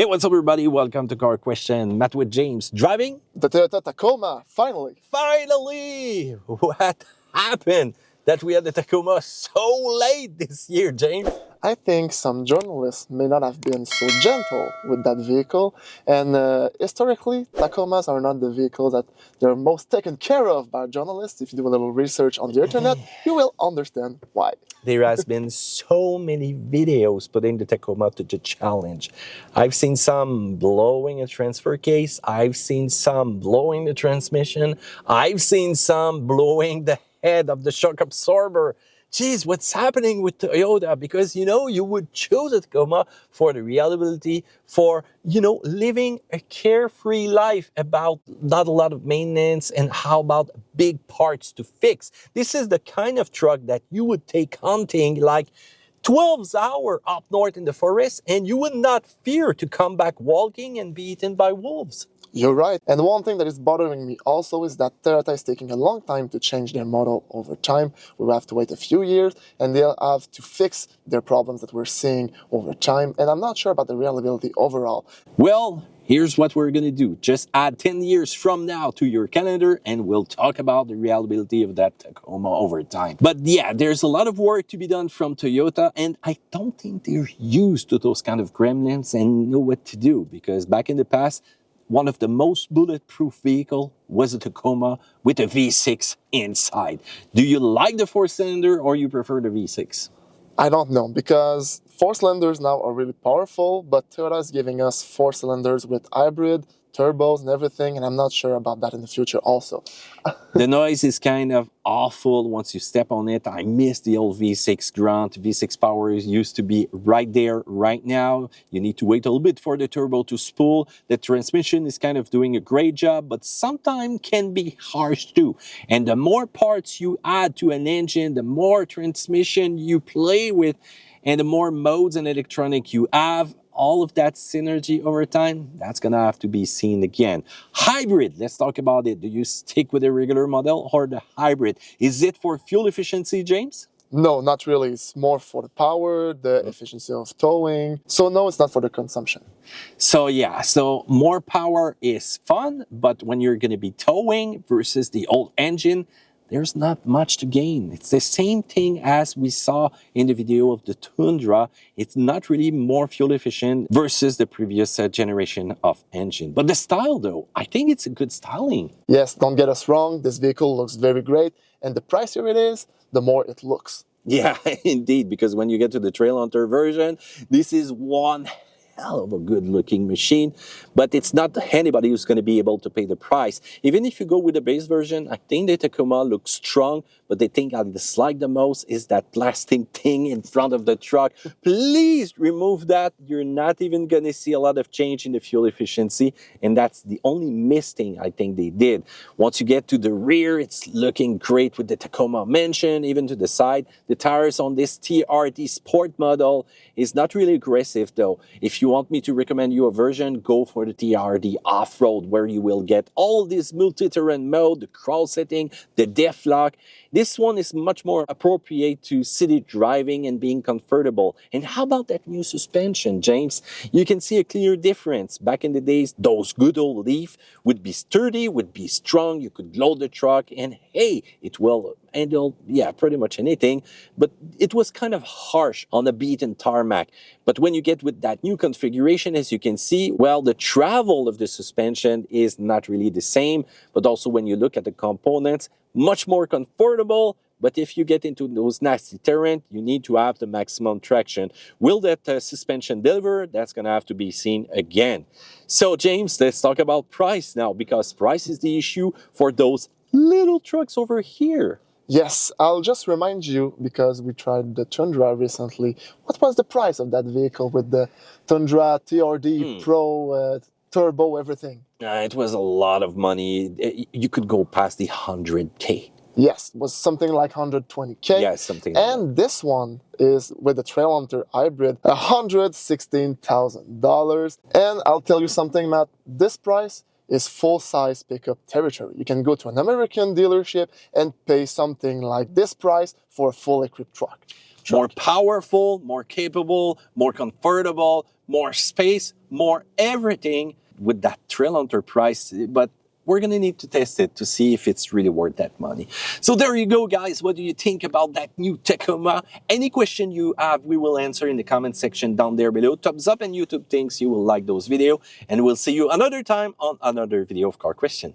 Hey, what's up everybody? Welcome to Car Question. Matt with James. Driving? The Toyota Tacoma, finally. Finally! What happened that we had the Tacoma so late this year, James? I think some journalists may not have been so gentle with that vehicle, and historically, Tacomas are not the vehicles that they're most taken care of by journalists. If you do a little research on the internet, you will understand why. There has been so many videos putting the Tacoma to the challenge. I've seen some blowing a transfer case. I've seen some blowing the transmission. I've seen some blowing the head of the shock absorber. Geez, what's happening with Toyota? Because, you would choose a Tacoma for the reliability, for, living a carefree life about not a lot of maintenance and how about big parts to fix. This is the kind of truck that you would take hunting like 12 hours up north in the forest and you would not fear to come back walking and be eaten by wolves. You're right. And one thing that is bothering me also is that Toyota is taking a long time to change their model over time. We will have to wait a few years and they'll have to fix their problems that we're seeing over time. And I'm not sure about the reliability overall. Well, here's what we're going to do. Just add 10 years from now to your calendar and we'll talk about the reliability of that Tacoma over time. But yeah, there's a lot of work to be done from Toyota and I don't think they're used to those kind of gremlins and know what to do, because back in the past, one of the most bulletproof vehicle was a Tacoma with a V6 inside. Do you like the 4-cylinder or you prefer the V6? I don't know, because 4-cylinders now are really powerful, but Toyota is giving us 4-cylinders with hybrid, turbos and everything, and I'm not sure about that in the future also. The noise is kind of awful once you step on it. I miss the old V6 grunt. V6 power used to be right there right now. You need to wait a little bit for the turbo to spool. The transmission is kind of doing a great job, but sometimes can be harsh too. And the more parts you add to an engine, the more transmission you play with, and the more modes and electronic you have, all of that synergy over time, that's gonna have to be seen again. Hybrid, let's talk about it. Do you stick with the regular model or the hybrid? Is it for fuel efficiency, James? No, not really. It's more for the power, the efficiency of towing. So no, it's not for the consumption. So yeah, so more power is fun, but when you're gonna be towing versus the old engine, there's not much to gain. It's the same thing as we saw in the video of the Tundra. It's not really more fuel efficient versus the previous generation of engine. But the style though, I think it's a good styling. Yes, don't get us wrong. This vehicle looks very great. And the pricier it is, the more it looks. Yeah, indeed, because when you get to the Trailhunter version, this is one hell of a good looking machine, but it's not anybody who's going to be able to pay the price. Even if you go with the base version, I think the Tacoma looks strong, but the thing I dislike the most is that plastic thing in front of the truck. Please remove that. You're not even going to see a lot of change in the fuel efficiency, and that's the only miss thing I think they did. Once you get to the rear, it's looking great with the Tacoma mention, even to the side. The tires on this TRD Sport model is not really aggressive though. If you want me to recommend you a version, go for the TRD Off Road, where you will get all this multi-terrain mode, the crawl setting, the def lock. This one is much more appropriate to city driving and being comfortable. And how about that new suspension, James? You can see a clear difference. Back in the days, those good old Leaf would be sturdy, would be strong. You could load the truck and hey, it will handle, pretty much anything. But it was kind of harsh on the beaten tarmac. But when you get with that new configuration, as you can see, well, the travel of the suspension is not really the same. But also when you look at the components, much more comfortable. But if you get into those nasty terrain, you need to have the maximum traction. Will that suspension deliver? That's going to have to be seen again. So James, let's talk about price now, because price is the issue for those little trucks over here. Yes, I'll just remind you, because we tried the Tundra recently. What was the price of that vehicle with the Tundra TRD Pro turbo, everything? It was a lot of money. You could go past the 100K. Yes, it was something like 120K. Yeah, something like and this one is with the Trailhunter Hybrid, $116,000. And I'll tell you something, Matt, this price is full-size pickup territory. You can go to an American dealership and pay something like this price for a full equipped truck. more powerful, more capable, more comfortable, more space, more everything with that Trailhunter price. But we're going to need to test it to see if it's really worth that money. So there you go, guys. What do you think about that new Tacoma? Any question you have, we will answer in the comment section down there below. Thumbs up, and YouTube thinks you will like those videos. And we'll see you another time on another video of car question.